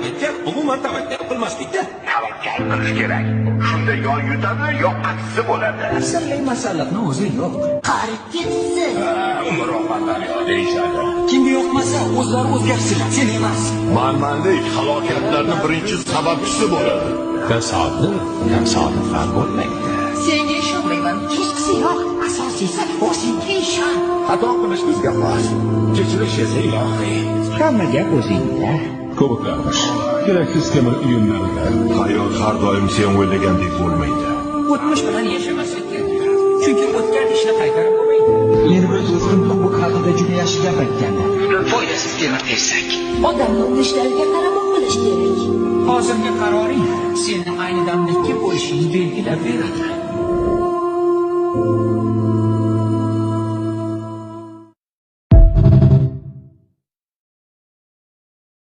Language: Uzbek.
ahamiyatga umuman tavakkal qilmaslikda. Tavakkal qilish kerak. Shunda yo yutadi, yo aksi bo'ladi. Asalli masalliqni o'zi yo'q. Qarib ketsin. Umroqatlar deyishadi. Kimga yoqmasa, o'zlari o'zgarsinlar, sen emas. Manmanlik halokatlarning birinchi sababchisi bo'ladi. Tasodiflar bo'lmaydi. Senga ishonmayman. Kechqisi yo'q. Asosiysi o'zingga ishon. Xato qilish bizga xos. Kechirish esa ilohiy. Hamma gap o'zingda. Ko'plarmish. Keraksiz temir uyumlarida. Hayot har doim sen o'ylagandek bo'lmaydi. O'tmish bilan yashamaslik kerak. Chunki o'tgan ishni qaytarib bo'lmaydi. Meni bir do'stim kubok haqida juda yaxshi gap aytgandi. Foydasiz temir tersak. Odamni urishlariga qarab bo'lish kerak. Hozirgi qaroring seni ayni damda kim bo'lishingni belgilab beradi.